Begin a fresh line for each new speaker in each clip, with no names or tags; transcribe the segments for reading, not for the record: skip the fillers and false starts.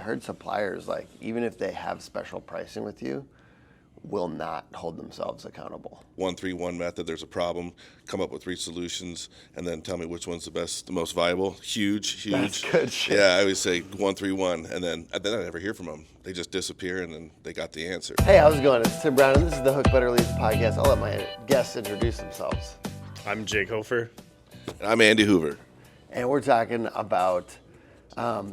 heard suppliers, like, even if they have special pricing with you, will not hold themselves accountable.
1-3-1 method. There's a problem. Come up with 3 solutions, and then tell me which one's the most viable. Huge.
That's good shit.
Yeah, I always say 1-3-1, and then I never hear from them. They just disappear, and then they got the answer.
Hey, how's it going? It's Tim Brown, and this is the Hook Better Leads podcast. I'll let my guests introduce themselves.
I'm Jake Hofer.
And I'm Andy Hoover.
And we're talking about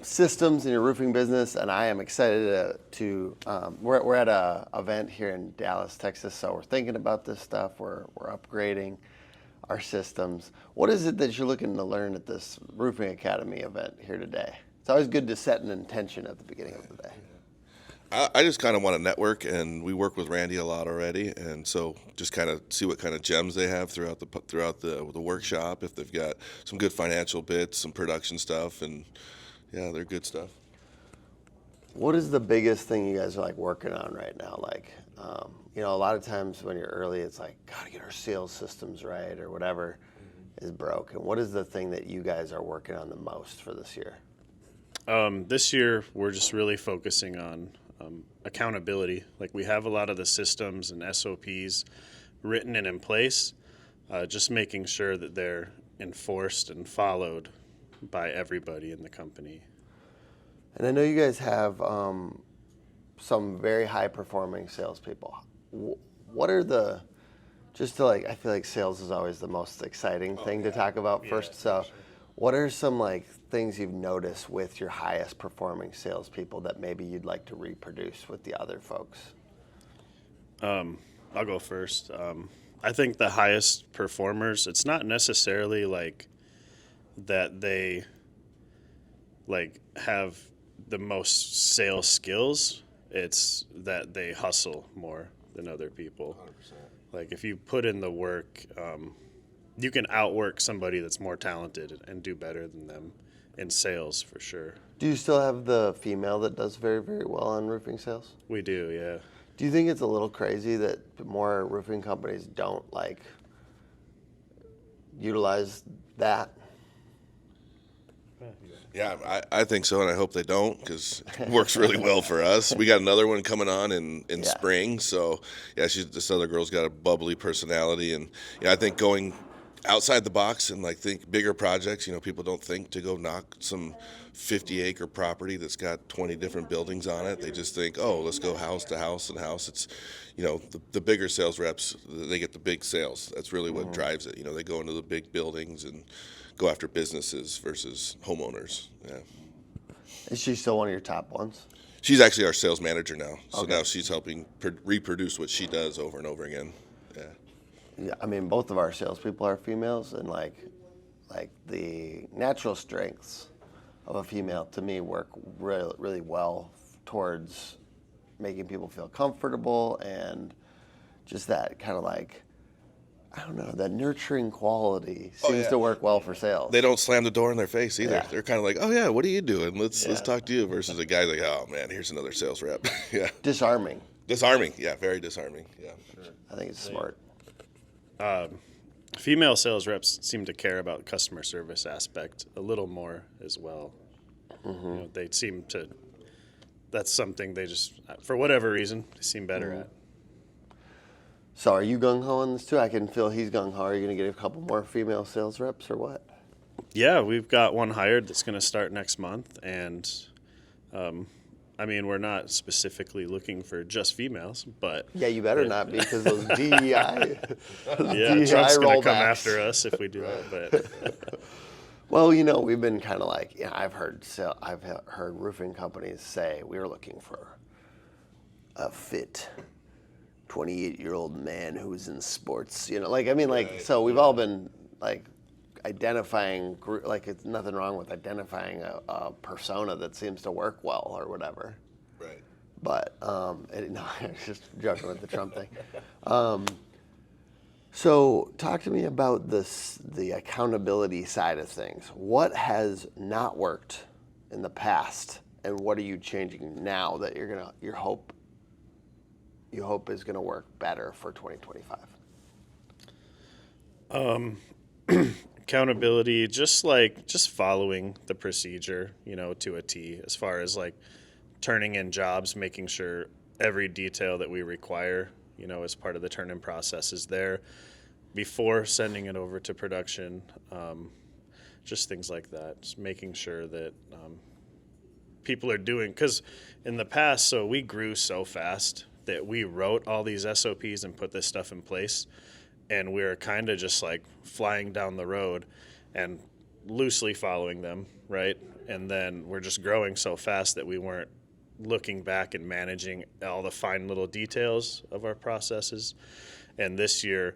systems in your roofing business, and I am excited we're at an event here in Dallas, Texas, so we're thinking about this stuff. We're upgrading our systems. What is it that you're looking to learn at this Roofing Academy event here today? It's always good to set an intention at the beginning of the day.
I just kind of want to network, and we work with Randy a lot already, and so just kind of see what kind of gems they have throughout the workshop. If they've got some good financial bits, some production stuff, and yeah, they're good stuff.
What is the biggest thing you guys are like working on right now? Like, a lot of times when you're early, it's like, gotta get our sales systems right or whatever is broken. What is the thing that you guys are working on the most for this year?
This year, we're just really focusing on accountability. Like, we have a lot of the systems and SOPs written and in place, just making sure that they're enforced and followed by everybody in the company.
And I know you guys have some very high-performing salespeople. What are I feel like sales is always the most exciting thing to talk about first. So
sure.
What are some things you've noticed with your highest performing salespeople that maybe you'd like to reproduce with the other folks?
I'll go first. I think the highest performers, it's not necessarily that they have the most sales skills. It's that they hustle more than other people. 100%. If you put in the work, you can outwork somebody that's more talented and do better than them in sales for sure.
Do you still have the female that does very, very well on roofing sales?
We do, yeah.
Do you think it's a little crazy that more roofing companies don't utilize that?
Yeah, I think so, and I hope they don't, because it works really well for us. We got another one coming on in spring, so yeah, this other girl's got a bubbly personality, and I think going outside the box and think bigger projects. People don't think to go knock some 50-acre property that's got 20 different buildings on it. They just think, oh, let's go house to house and house. It's the bigger sales reps, they get the big sales. That's really what drives it. They go into the big buildings and go after businesses versus homeowners. Yeah.
Is she still one of your top ones?
She's actually our sales manager now. So
Okay.
now she's helping reproduce what she does over and over again. Yeah.
Yeah, I mean, both of our salespeople are females, and the natural strengths of a female to me work really, really well towards making people feel comfortable, and just that kind of I don't know, that nurturing quality seems to work well for sales.
They don't slam the door in their face either.
Yeah.
They're kind of oh yeah, what are you doing? Let's talk to you. Versus a guy oh man, here's another sales rep. Yeah.
Disarming.
Disarming. Yeah, very disarming. Yeah.
Sure. I think it's smart.
Female sales reps seem to care about customer service aspect a little more as well.
Mm-hmm.
They seem to. That's something they just, for whatever reason, seem better at.
So are you gung-ho on this too? I can feel he's gung-ho. Are you going to get a couple more female sales reps or what?
Yeah, we've got one hired that's going to start next month, and we're not specifically looking for just females, but
yeah, you better not be, because those DEI,
Trump's going to come
rollbacks.
after us if we do that. But
Well, we've been kind of I've heard roofing companies say we were looking for a fit 28-year-old man who was in sports. So we've all been identifying, it's nothing wrong with identifying a persona that seems to work well or whatever.
Right.
But I was just joking with the Trump thing. So talk to me about the accountability side of things. What has not worked in the past, and what are you changing now that you hope is going to work better for 2025?
Accountability, just following the procedure, to a T, as far as turning in jobs, making sure every detail that we require, as part of the turn-in process is there before sending it over to production. Just things like that, just making sure that people are doing, because in the past, so we grew so fast that we wrote all these SOPs and put this stuff in place, and we were kind of just like flying down the road and loosely following them, right? And then we're just growing so fast that we weren't looking back and managing all the fine little details of our processes. And this year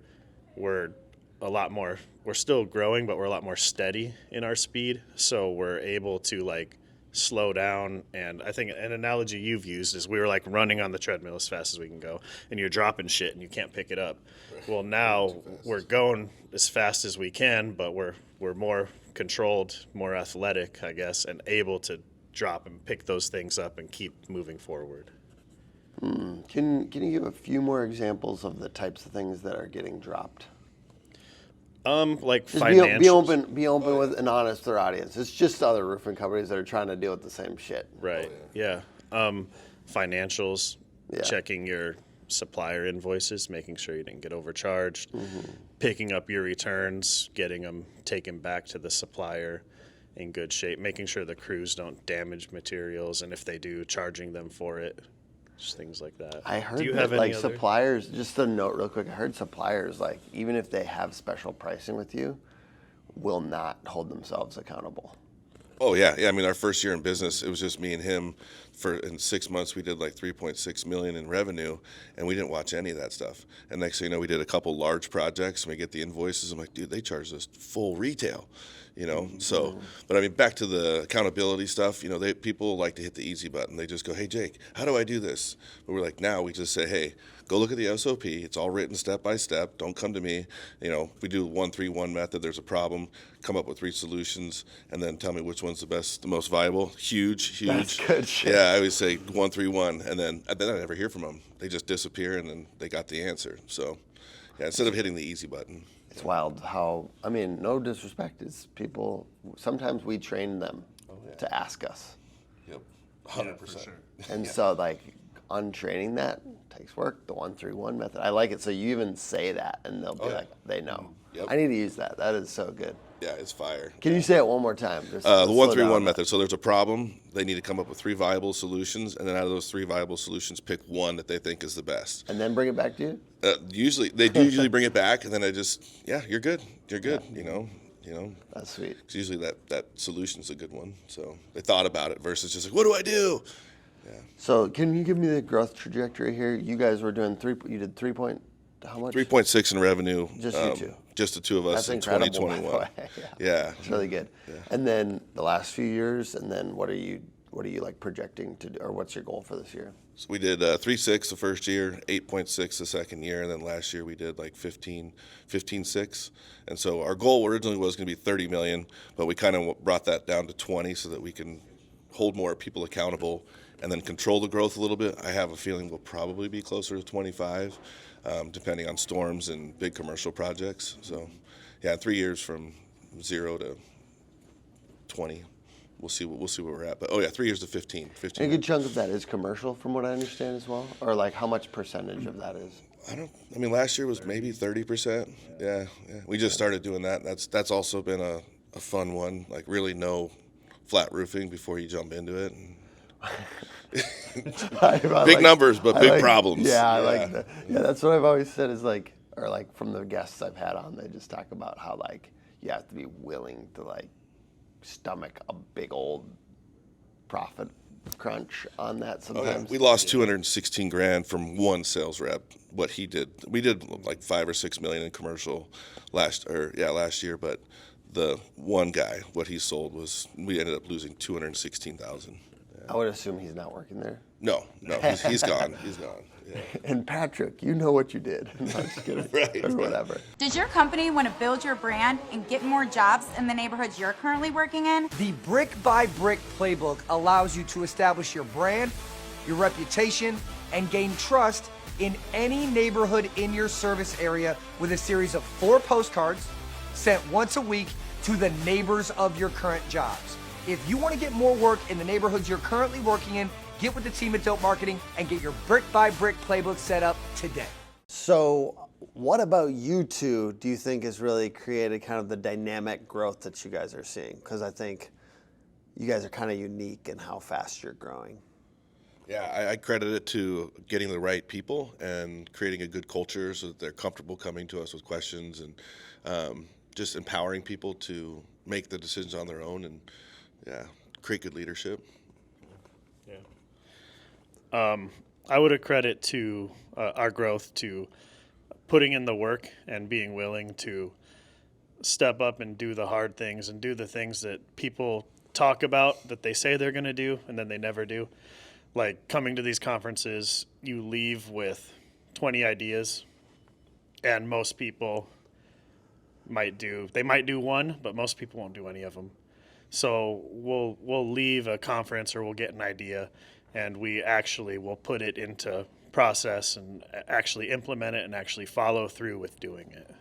we're still growing, but we're a lot more steady in our speed. So we're able to like slow down. And I think an analogy you've used is we were like running on the treadmill as fast as we can go, and you're dropping shit and you can't pick it up. Well, now we're going as fast as we can, but we're more controlled, more athletic, I guess, and able to drop and pick those things up and keep moving forward.
Can you give a few more examples of the types of things that are getting dropped?
Like
Just
financials.
be open with an honest their audience. It's just other roofing companies that are trying to deal with the same shit.
Right. Yeah. Financials, checking your supplier invoices, making sure you didn't get overcharged, picking up your returns, getting them taken back to the supplier in good shape, making sure the crews don't damage materials, and if they do, charging them for it. Just things like that.
I heard
Do you
that
have
like
any other?
suppliers, just a note real quick, I heard suppliers, like even if they have special pricing with you, will not hold themselves accountable.
Oh yeah. I mean, our first year in business, it was just me and him. In 6 months, we did like 3.6 million in revenue, and we didn't watch any of that stuff. And next thing you know, we did a couple large projects, and we get the invoices. I'm like, dude, they charged us full retail, So, but I mean, back to the accountability stuff. People like to hit the easy button. They just go, hey Jake, how do I do this? But we're like, now we just say, hey, go look at the SOP. It's all written step by step. Don't come to me. We do 1-3-1 method. There's a problem. Come up with 3 solutions, and then tell me which one's the most viable. Huge.
That's good shit.
Yeah, I always say 1-3-1, and then I never hear from them. They just disappear, and then they got the answer. So, yeah, instead of hitting the easy button.
It's wild how, I mean, no disrespect, it's people, sometimes we train them to ask us.
Yep, 100%.
For sure.
And so like untraining that takes work, the 1-3-1 method. I like it. So you even say that and they'll be like, they know.
Yep.
I need to use that. That is so good.
Yeah, it's fire.
Can you say it one more time? Just
The
slow down.
1-3-1 method. So there's a problem. They need to come up with 3 viable solutions, and then out of those 3 viable solutions, pick one that they think is the best.
And then bring it back to you?
They usually bring it back, and then I just, you're good. You're good.
That's sweet.
'Cause usually that solution's a good one. So they thought about it versus just like, what do I do?
So can you give me the growth trajectory here? You guys were doing you did 3 point, how much?
3.6 in revenue.
Just you two?
Just the two of us
That's
in
incredible, by the
2021.
way.
Yeah.
It's really good. Yeah. And then the last few years, and then what are you like projecting to do, or what's your goal for this year?
So we did 3.6 the first year, 8.6 the second year, and then last year we did like 15.6. And so our goal originally was going to be 30 million, but we kind of brought that down to 20 so that we can hold more people accountable and then control the growth a little bit. I have a feeling we'll probably be closer to 25, depending on storms and big commercial projects. So, 3 years from 0 to 20. We'll see where we're at. But 3 years to 15.
And a good chunk of that is commercial, from what I understand as well, or like how much percentage of that is?
Last year was maybe 30%. Yeah. We just started doing that. That's also been a fun one. Like really know flat roofing before you jump into it. Big numbers, but big problems.
Yeah, I like that. Yeah, that's what I've always said is like, or like from the guests I've had on, they just talk about how like you have to be willing to like stomach a big old profit crunch on that sometimes.
We lost 216 grand from one sales rep. What he did, we did like 5 or 6 million in commercial last year, but the one guy, what he sold was, we ended up losing 216,000.
I would assume he's not working there.
No, he's gone. He's gone. Yeah.
And Patrick, you know what you did. I'm just kidding.
Right.
Or whatever.
Does your company want to build your brand and get more jobs in the neighborhoods you're currently working in?
The Brick by Brick playbook allows you to establish your brand, your reputation, and gain trust in any neighborhood in your service area with a series of 4 postcards sent once a week to the neighbors of your current jobs. If you want to get more work in the neighborhoods you're currently working in, Get with the team at Dope Marketing and get your brick by brick playbook set up today.
So what about you two do you think has really created kind of the dynamic growth that you guys are seeing? Because I think you guys are kind of unique in how fast you're growing.
Yeah, I credit it to getting the right people and creating a good culture so that they're comfortable coming to us with questions, and just empowering people to make the decisions on their own and create good leadership.
I would accredit to our growth to putting in the work and being willing to step up and do the hard things and do the things that people talk about that they say they're going to do and then they never do. Like coming to these conferences, you leave with 20 ideas, and most people might do one, but most people won't do any of them. So we'll leave a conference or we'll get an idea, and we actually will put it into process and actually implement it and actually follow through with doing it.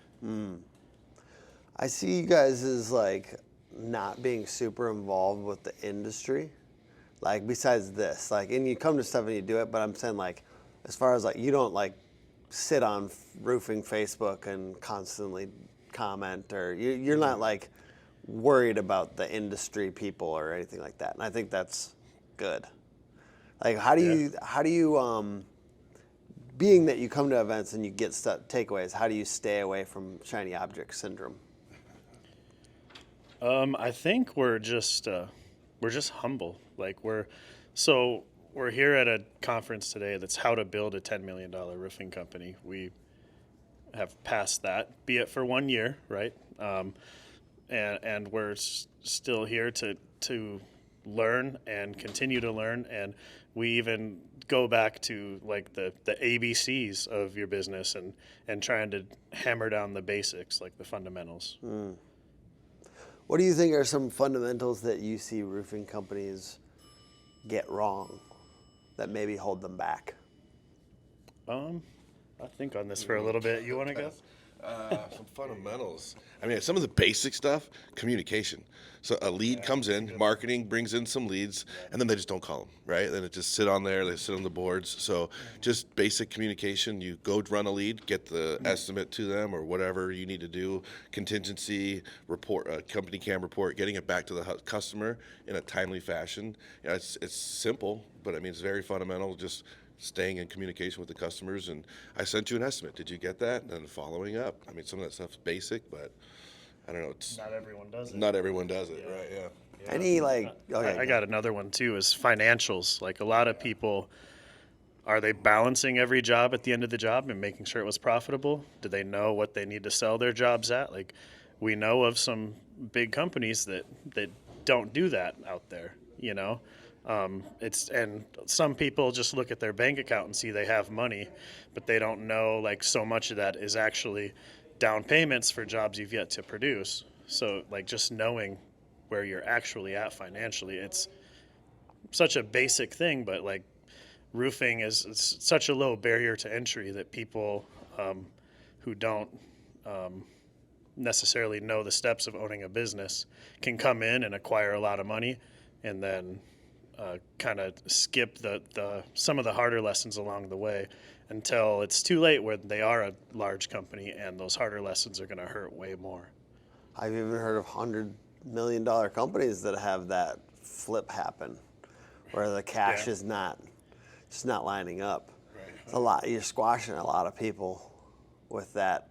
I see you guys as like not being super involved with the industry. Like besides this, like, and you come to stuff and you do it, but I'm saying like, as far as like, you don't like sit on roofing Facebook and constantly comment, or you're not like worried about the industry people or anything like that. And I think that's good. Like, how do you, being that you come to events and you get takeaways, how do you stay away from shiny object syndrome?
I think we're just humble. Like we're here at a conference today that's how to build a $10 million roofing company. We have passed that, be it for 1 year, right? And we're still here to learn and continue to learn. And we even go back to like the ABCs of your business and trying to hammer down the basics, like the fundamentals.
What do you think are some fundamentals that you see roofing companies get wrong that maybe hold them back?
I'll think on this for a little bit. You want to go?
Some fundamentals. I mean, some of the basic stuff, communication. So a lead comes in, marketing brings in some leads, and then they just don't call them, right? Then it just sit on there, they sit on the boards. So just basic communication. You go run a lead, get the estimate to them or whatever you need to do, contingency, report, company cam report, getting it back to the customer in a timely fashion. You know, it's simple, but I mean, it's very fundamental. Just staying in communication with the customers, and I sent you an estimate. Did you get that? And following up. I mean, some of that stuff's basic, but I don't know.
Not everyone does it.
Not everyone does it, right? Yeah.
Any like, okay.
I got another one too, is financials. Like a lot of people, are they balancing every job at the end of the job and making sure it was profitable? Do they know what they need to sell their jobs at? Like we know of some big companies that don't do that out there, you know? And some people just look at their bank account and see they have money, but they don't know like so much of that is actually down payments for jobs you've yet to produce. So like just knowing where you're actually at financially, it's such a basic thing, but like roofing is such a low barrier to entry that people who don't necessarily know the steps of owning a business can come in and acquire a lot of money and then kind of skip some of the harder lessons along the way until it's too late where they are a large company and those harder lessons are going to hurt way more.
I've even heard of $100 million companies that have that flip happen where the cash is not lining up.
Right.
It's a lot. You're squashing a lot of people with that.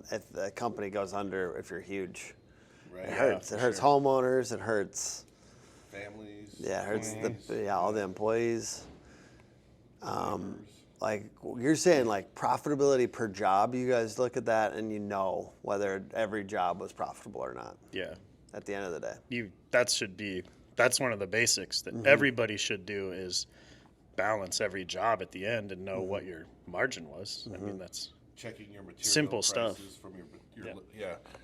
If the company goes under, if you're huge,
Right.
it hurts. It hurts homeowners. It hurts
Families.
Yeah, it hurts all the employees. Like you're saying, like profitability per job. You guys look at that and you know whether every job was profitable or not.
Yeah.
At the end of the day.
That's one of the basics that everybody should do is balance every job at the end and know what your margin was. I mean, that's
Checking your material
simple
prices
stuff.
from your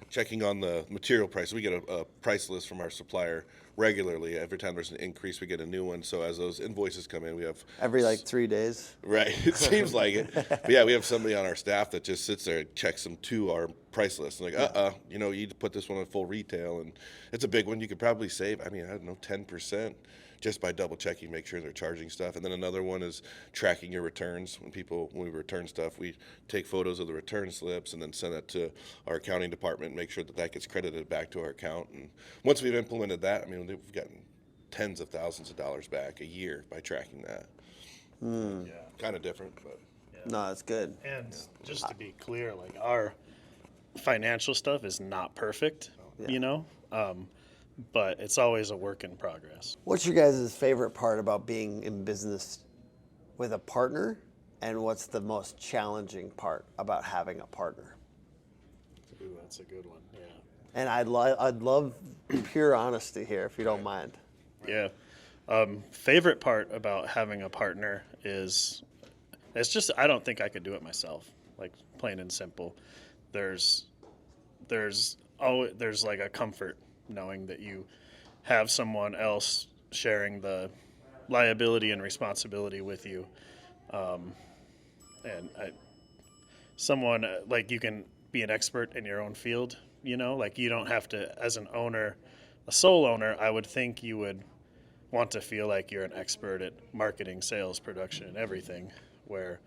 checking on the material price. We get a price list from our supplier regularly. Every time there's an increase, we get a new one. So as those invoices come in, we have
Every like 3 days.
right. It seems like it, but yeah, we have somebody on our staff that just sits there and checks them to our price list. And like, you need to put this one on full retail, and it's a big one. You could probably save. I mean, I don't know, 10%. just by double checking, make sure they're charging stuff. And then another one is tracking your returns. When we return stuff, we take photos of the return slips and then send it to our accounting department, make sure that that gets credited back to our account. And once we've implemented that, I mean, we've gotten tens of thousands of dollars back a year by tracking that. Yeah, kind of different, but.
No, that's good.
And just to be clear, like our financial stuff is not perfect, you know, but it's always a work in progress.
What's your guys' favorite part about being in business with a partner, and what's the most challenging part about having a partner?
Ooh, that's a good one. Yeah.
And I'd love pure honesty here, if you don't mind.
Yeah. Favorite part about having a partner is it's just I don't think I could do it myself. Like plain and simple. There's like a comfort knowing that you have someone else sharing the liability and responsibility with you, someone like you can be an expert in your own field. You know, like you don't have to, as an owner, a sole owner. I would think you would want to feel like you're an expert at marketing, sales, production, and everything. Where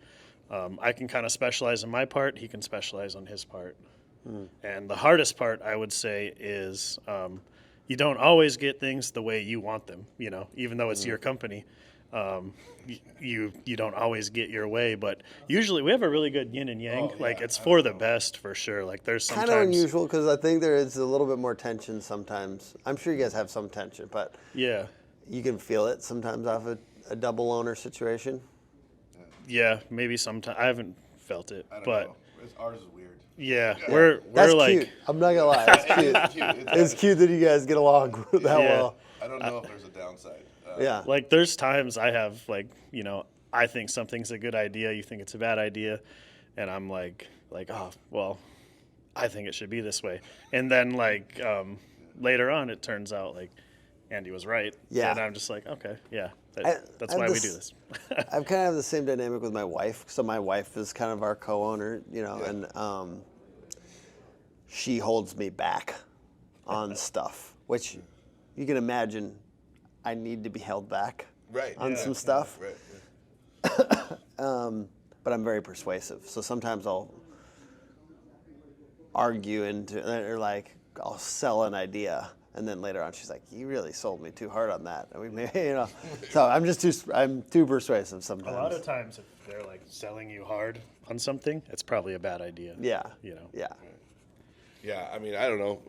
I can kind of specialize in my part, he can specialize on his part. And the hardest part, I would say, is you don't always get things the way you want them. You know, even though it's your company, you don't always get your way. But usually, we have a really good yin and yang. Like it's for the best, for sure. Like there's sometimes
Kind of unusual because I think there is a little bit more tension sometimes. I'm sure you guys have some tension, but
yeah,
you can feel it sometimes off a double owner situation.
yeah, maybe sometimes I haven't felt it,
I don't
but
know. Ours is weird.
yeah, we're
That's
like
cute. I'm not gonna lie, it's cute.
It's cute.
It's cute that you guys get along that
Yeah.
well.
I don't know if there's a downside.
Yeah.
like there's times I have like, you know, I think something's a good idea, you think it's a bad idea, and I'm like oh well, I think it should be this way, and then like later on it turns out like Andy was right.
Yeah.
And I'm just like, okay, yeah, that's
I
why
have
we do this.
I've kind of have the same dynamic with my wife. So my wife is kind of our co-owner, you know, and she holds me back on stuff, which you can imagine I need to be held back on some stuff.
Right.
But I'm very persuasive. So sometimes I'll argue or like I'll sell an idea. And then later on, she's like, "You really sold me too hard on that." And you know, so I'm too persuasive sometimes.
A lot of times, if they're like selling you hard on something, it's probably a bad idea.
Yeah.
You know.
Yeah.
Yeah, I mean, I don't know.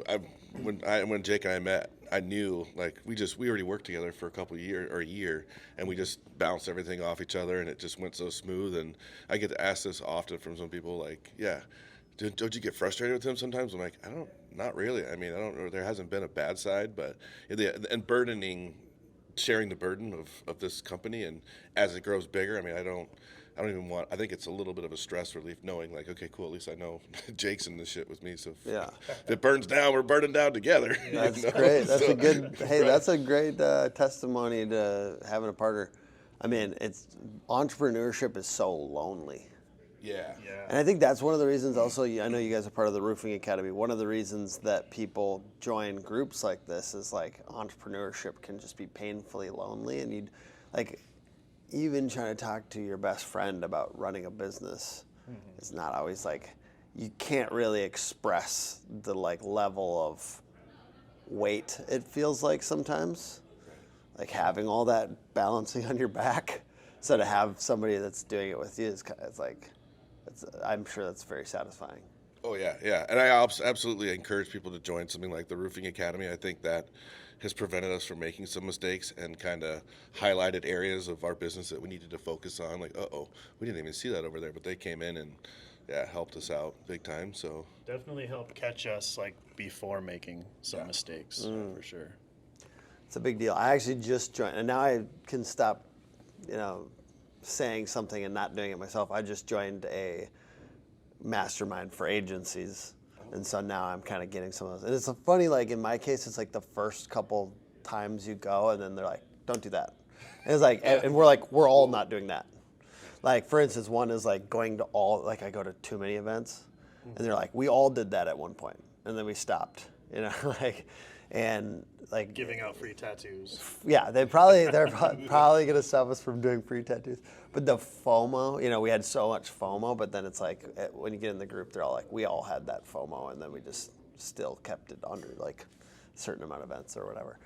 When Jake and I met, I knew like we already worked together for a year, and we just bounced everything off each other, and it just went so smooth. And I get to ask this often from some people, like, "Yeah, don't you get frustrated with him sometimes?" I'm like, not really. I mean, I don't know. There hasn't been a bad side, but sharing the burden of this company, and as it grows bigger, I mean, I think it's a little bit of a stress relief knowing like, okay, cool, at least I know Jake's in this shit with me. So if it burns down, we're burning down together.
That's
you know?
great. That's
So-
a good. Hey, that's a great testimony to having a partner. I mean, entrepreneurship is so lonely.
Yeah.
And I think that's one of the reasons also, I know you guys are part of the Roofing Academy. One of the reasons that people join groups like this is like entrepreneurship can just be painfully lonely. And you'd like, even trying to talk to your best friend about running a business is not always like, you can't really express the like level of weight it feels like sometimes. Like having all that balancing on your back. So to have somebody that's doing it with you it's like, I'm sure that's very satisfying.
Oh yeah. And I absolutely encourage people to join something like the Roofing Academy. I think that has prevented us from making some mistakes and kind of highlighted areas of our business that we needed to focus on. Like, we didn't even see that over there, but they came in and helped us out big time. So
Definitely helped catch us like before making some mistakes for sure.
It's a big deal. I actually just joined, and now I can stop, saying something and not doing it myself. I just joined a mastermind for agencies, and so now I'm kind of getting some of those. And it's funny, like in my case, it's like the first couple times you go, and then they're like, "Don't do that." And it's like, and we're like, we're all not doing that. Like for instance, one is like going to I go to too many events, and they're like, we all did that at one point, and then we stopped. and like
Giving out free tattoos.
yeah, they're probably gonna stop us from doing free tattoos. But the FOMO, you know, we had so much FOMO, but then it's like when you get in the group, they're all like, we all had that FOMO, and then we just still kept it under like a certain amount of events or whatever.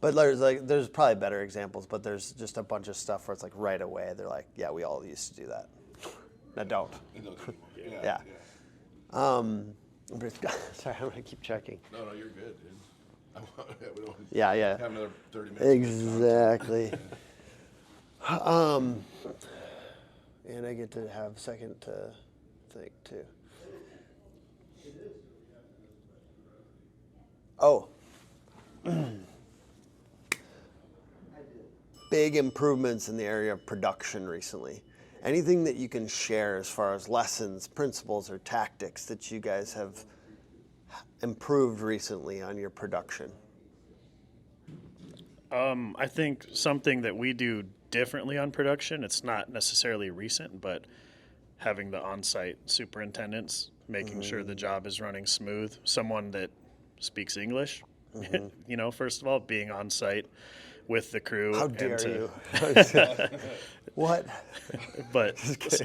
But there's probably better examples, but there's just a bunch of stuff where it's like right away they're like, yeah, we all used to do that. Now don't. Yeah. Sorry, I'm gonna keep checking.
No, you're good, dude. We don't
Yeah.
have another 30 minutes.
Exactly. And I get to have a second to think too. Oh. Big improvements in the area of production recently. Anything that you can share as far as lessons, principles, or tactics that you guys have improved recently on your production?
I think something that we do differently on production, it's not necessarily recent, but having the on-site superintendents, making sure the job is running smooth, someone that speaks English, you know, first of all, being on site with the crew.
How dare you? What?
But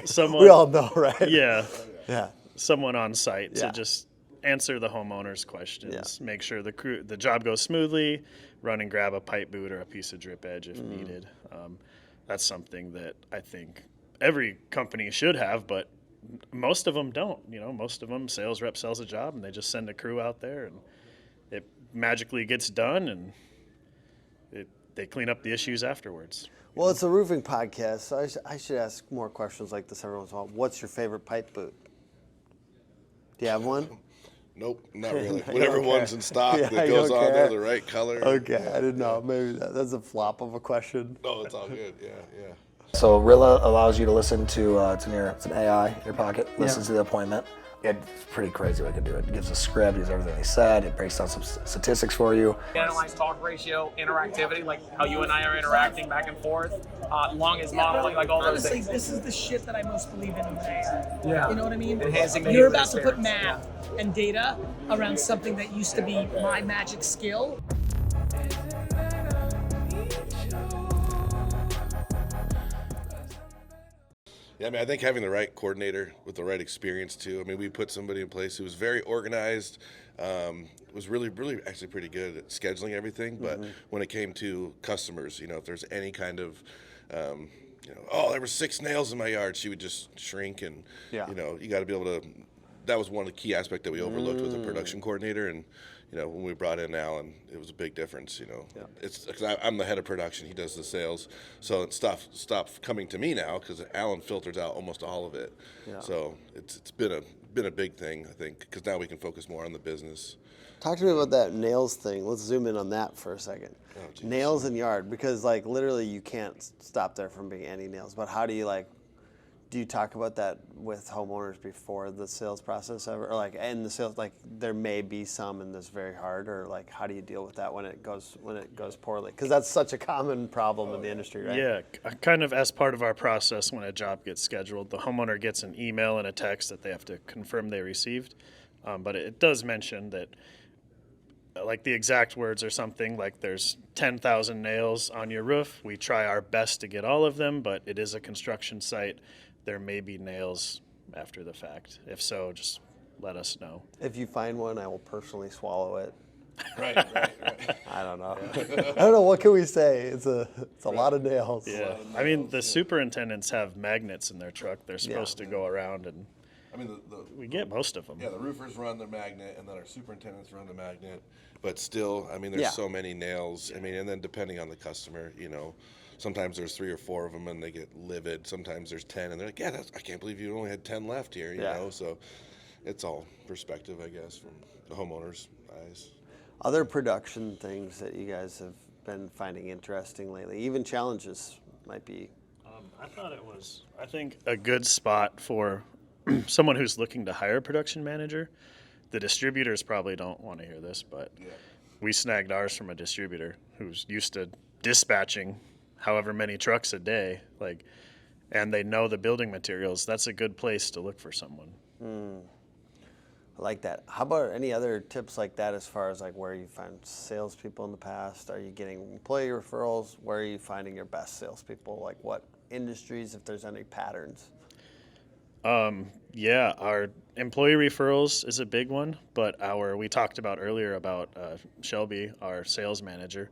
someone.
We all know, right?
Yeah.
Yeah.
Someone on site
Yeah.
to just answer the homeowners' questions,
Yeah.
make sure the job goes smoothly, run and grab a pipe boot or a piece of drip edge if needed. That's something that I think every company should have, but most of them don't. You know, most of them, sales rep sells a job and they just send a crew out there and it magically gets done and they clean up the issues afterwards.
Well, it's a roofing podcast, so I should ask more questions like this every once in a while. What's your favorite pipe boot? Do you have one?
Nope, not really. Whatever one's in stock
Yeah,
that
you
goes
don't
on there,
care.
the right color.
Okay, I didn't know. Maybe that's a flop of a question.
No, it's all good. Yeah.
So Rilla allows you to listen to it's an AI in your pocket. Listens to the appointment. It's pretty crazy what it can do. It gives a script, gives everything they said. It breaks down some statistics for you.
Analyze talk ratio, interactivity, like how you and I are interacting back and forth. Long as modeling, like all those
Honestly,
things.
this is the shit that I most believe in AI.
Yeah.
You know what I mean?
Enhancing the
You're
user
about to put
experience.
math and data around something that used to be my magic skill.
Yeah, I mean, I think having the right coordinator with the right experience too. I mean, we put somebody in place who was very organized, was really actually pretty good at scheduling everything. But when it came to customers, you know, if there's any kind of, you know, oh, there were 6 nails in my yard, she would just shrink and,
Yeah.
you know, you got to be able to. That was one of the key aspects that we overlooked with the production coordinator, and you know, when we brought in Alan, it was a big difference. You know, it's because I'm the head of production; he does the sales, so it's stuff coming to me now because Alan filters out almost all of it.
Yeah.
So it's been a big thing, I think, because now we can focus more on the business.
Talk to me about that nails thing. Let's zoom in on that for a second.
Oh, geez.
Nails in yard, because like literally you can't stop there from being any nails. But how do you do you talk about that with homeowners before the sales process ever, or like in the sales, like there may be some and this very hard, or like how do you deal with that when it goes poorly? Because that's such a common problem in the industry, right?
Yeah, kind of as part of our process when a job gets scheduled, the homeowner gets an email and a text that they have to confirm they received. But it does mention that, like the exact words or something, like there's 10,000 nails on your roof. We try our best to get all of them, but it is a construction site. There may be nails after the fact. If so, just let us know.
If you find one, I will personally swallow it.
Right.
I don't know. I don't know. What can we say? It's a lot of nails.
Yeah, I mean, the superintendents have magnets in their truck. They're supposed to go around, and
I mean,
we get most of them.
Yeah, the roofers run the magnet, and then our superintendents run the magnet. But still, I mean, there's so many nails. I mean, and then depending on the customer, you know, sometimes there's 3 or 4 of them, and they get livid. Sometimes there's 10, and they're like, "Yeah, I can't believe you only had 10 left here." You know, so it's all perspective, I guess, from the homeowner's eyes.
Other production things that you guys have been finding interesting lately, even challenges might be.
I think a good spot for someone who's looking to hire a production manager. The distributors probably don't want to hear this, but we snagged ours from a distributor who's used to dispatching however many trucks a day, and they know the building materials. That's a good place to look for someone.
I like that. How about any other tips like that as far as like where you find salespeople in the past? Are you getting employee referrals? Where are you finding your best salespeople? Like what industries, if there's any patterns?
Yeah, our employee referrals is a big one, but we talked about earlier about Shelby, our sales manager.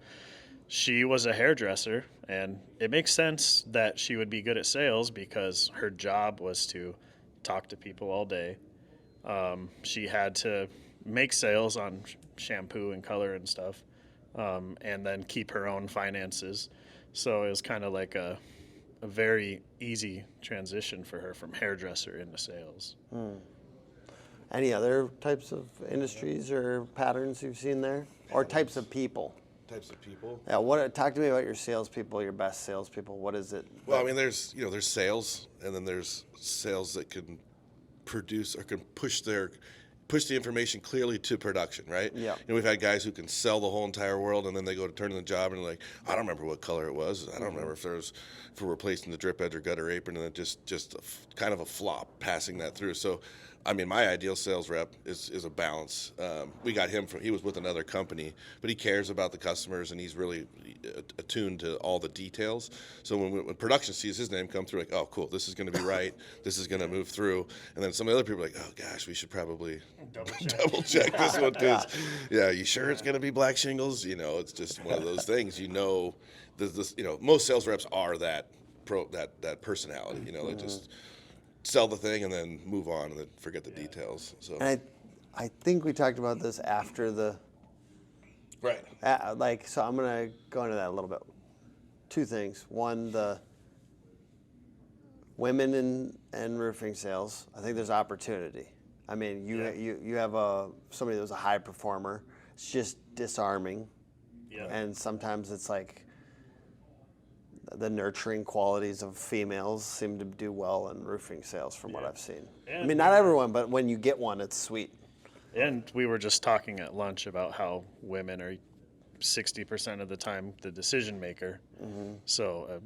She was a hairdresser, and it makes sense that she would be good at sales because her job was to talk to people all day. She had to make sales on shampoo and color and stuff, and then keep her own finances. So it was kind of like a very easy transition for her from hairdresser into sales.
Any other types of industries or patterns you've seen there? Or types of people?
Types of people.
Yeah, talk to me about your salespeople, your best salespeople. What is it?
Well, I mean, there's sales, and then there's sales that can produce or can push the information clearly to production, right?
Yeah.
We've had guys who can sell the whole entire world, and then they go to turn in the job, and they're like, I don't remember what color it was. I don't remember if we're replacing the drip edge or gutter apron, and then just kind of a flop passing that through. So, I mean, my ideal sales rep is a balance. We got him he was with another company, but he cares about the customers, and he's really attuned to all the details. So when production sees his name come through, like, oh, cool, this is going to be right, this is going to move through. And then some other people are like, oh, gosh, we should probably double check this one, because, yeah, you sure it's going to be black shingles? It's just one of those things. Most sales reps are that personality. They just sell the thing and then move on and then forget the details. So,
And I think we talked about this after the
right.
So I'm gonna go into that a little bit. Two things. One, the women in roofing sales. I think there's opportunity. I mean, you have somebody that was a high performer. It's just disarming, and sometimes it's like the nurturing qualities of females seem to do well in roofing sales from what I've seen.
And
I mean, not everyone, but when you get one, it's sweet.
And we were just talking at lunch about how women are 60% of the time the decision maker. So a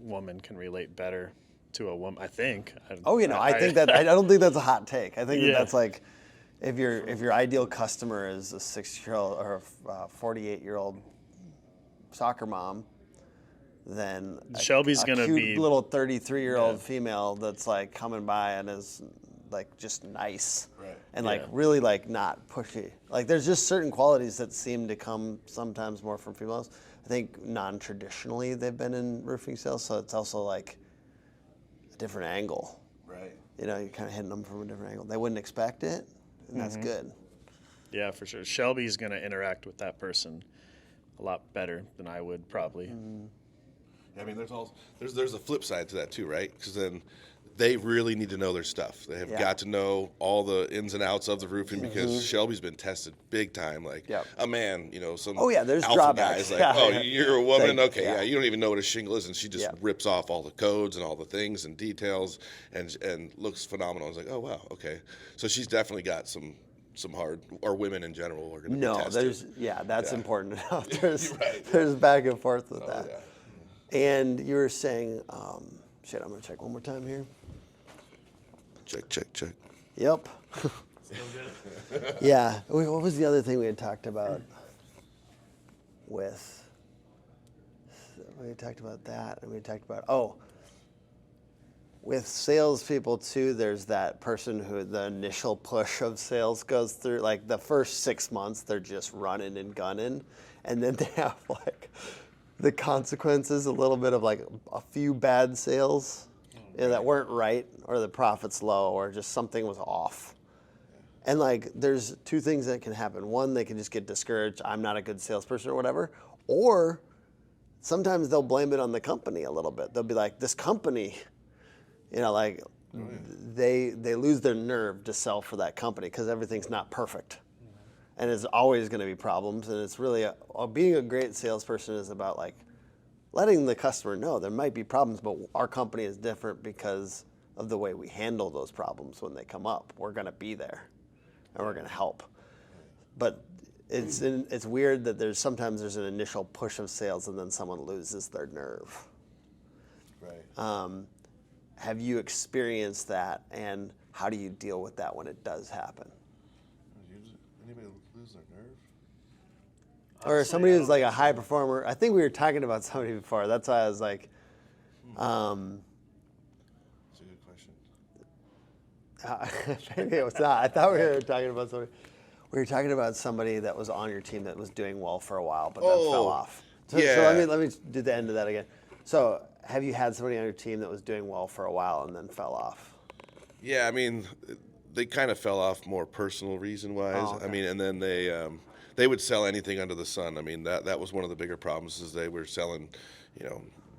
woman can relate better to a woman, I think.
I don't think that's a hot take. I think that's like, if your ideal customer is a 6-year-old or a 48-year-old soccer mom, then
Shelby's going to be
little 33-year-old female that's like coming by and is like just nice,
right,
and like really like not pushy. Like there's just certain qualities that seem to come sometimes more from females. I think non-traditionally they've been in roofing sales, so it's also like a different angle.
Right.
You're kind of hitting them from a different angle. They wouldn't expect it, and that's good.
Yeah, for sure. Shelby's going to interact with that person a lot better than I would probably.
I mean, there's a flip side to that too, right? Because then they really need to know their stuff. They have got to know all the ins and outs of the roofing, because Shelby's been tested big time. Like a man, some
there's
alpha
drawbacks.
guys like, you're a woman,
Like,
okay, you don't even know what a shingle is, and she just rips off all the codes and all the things and details, and looks phenomenal. I was like, oh wow, okay. So she's definitely got some hard, or women in general are going to be tested.
That's important to know. There's
Right.
there's back and forth with that.
Yeah.
And you were saying, I'm gonna check one more time here.
Check.
Yep. Yeah. What was the other thing we had talked about with? We talked about that, and we talked about, with salespeople too, there's that person who the initial push of sales goes through. Like the first 6 months, they're just running and gunning, and then they have like the consequences, a little bit of like a few bad sales that weren't right, or the profit's low, or just something was off. And like there's two things that can happen. One, they can just get discouraged. I'm not a good salesperson or whatever. Or sometimes they'll blame it on the company a little bit. They'll be like, this company, they lose their nerve to sell for that company because everything's not perfect. And there's always going to be problems, and it's really being a great salesperson is about like letting the customer know there might be problems, but our company is different because of the way we handle those problems when they come up. We're going to be there, and we're going to help. But it's weird that sometimes there's an initial push of sales, and then someone loses their nerve.
Right.
Have you experienced that, and how do you deal with that when it does happen? Or somebody who's like a high performer. I think we were talking about somebody before. That's why I was like,
That's a good question.
maybe it was not. I thought we were talking about somebody. We were talking about somebody that was on your team that was doing well for a while, but then fell off. So let me do the end of that again. So have you had somebody on your team that was doing well for a while and then fell off?
Yeah, I mean, they kind of fell off more personal reason-wise.
Oh, okay.
I mean, and then they would sell anything under the sun. I mean, that was one of the bigger problems is they were selling,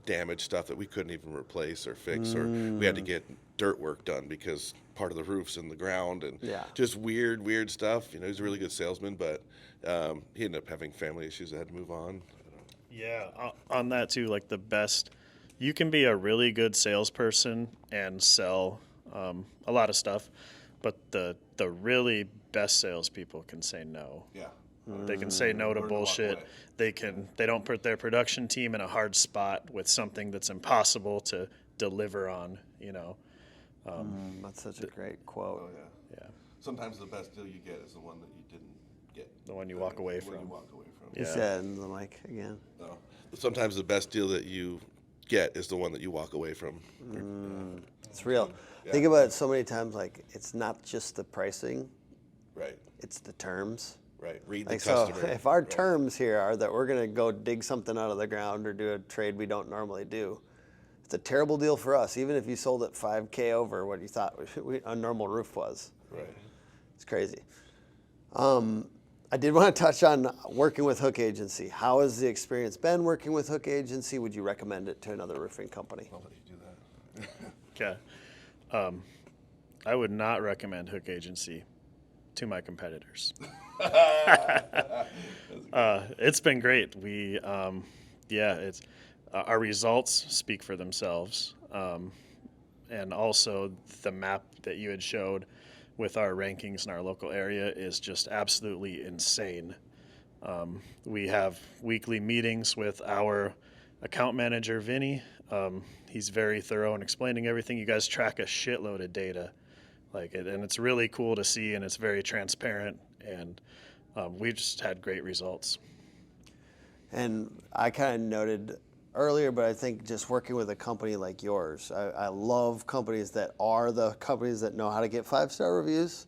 damaged stuff that we couldn't even replace or fix, or we had to get dirt work done because part of the roof's in the ground and just weird stuff. He's a really good salesman, but he ended up having family issues that had to move on.
Yeah, on that too, like the best, you can be a really good salesperson and sell a lot of stuff, but the really best salespeople can say no.
Yeah.
They can say no to
Learn to walk
bullshit.
away.
They don't put their production team in a hard spot with something that's impossible to deliver on,
That's such a great quote.
Oh, yeah.
Yeah.
Sometimes the best deal you get is the one that you didn't get.
The one you walk away
The one
from.
you walk away from.
You said in the mic again.
No. Sometimes the best deal that you get is the one that you walk away from.
It's real.
Yeah.
Think about it so many times, like it's not just the pricing,
Right.
it's the terms.
Right. Read the
Like, so
customer.
if our terms here are that we're going to go dig something out of the ground or do a trade we don't normally do, it's a terrible deal for us, even if you sold it $5K over what you thought a normal roof was.
Right.
It's crazy. I did want to touch on working with Hook Agency. How has the experience been working with Hook Agency? Would you recommend it to another roofing company?
I'll let you do that.
Okay. I would not recommend Hook Agency to my competitors. It's been great. It's our results speak for themselves, and also the map that you had showed with our rankings in our local area is just absolutely insane. We have weekly meetings with our account manager, Vinny. He's very thorough in explaining everything. You guys track a shitload of data, and it's really cool to see, and it's very transparent, and we've just had great results.
And I kind of noted earlier, but I think just working with a company like yours, I love companies that are the companies that know how to get 5-star reviews,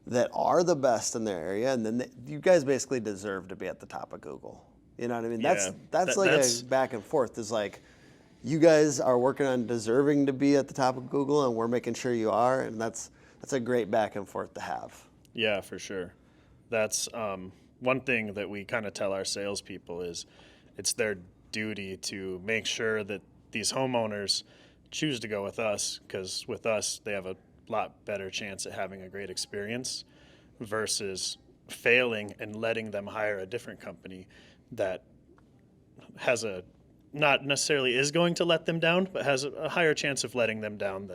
that are the best in their area, and then you guys basically deserve to be at the top of Google. You know what I mean?
Yeah,
that's a back and forth. Is like, you guys are working on deserving to be at the top of Google, and we're making sure you are, and that's a great back and forth to have.
Yeah, for sure. That's one thing that we kind of tell our salespeople is it's their duty to make sure that these homeowners choose to go with us, because with us they have a lot better chance at having a great experience versus failing and letting them hire a different company that has not necessarily is going to let them down, but has a higher chance of letting them down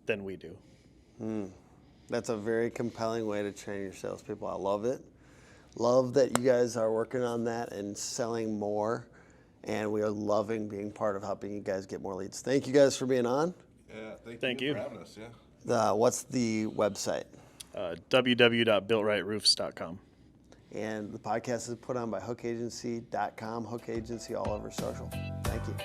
than we do.
That's a very compelling way to train your salespeople. I love it. Love that you guys are working on that and selling more. And we are loving being part of helping you guys get more leads. Thank you guys for being on.
Yeah.
Thank you
for having us. Yeah.
What's the website?
www.builtrightroofs.com.
And the podcast is put on by hookagency.com, Hook Agency all over social. Thank you.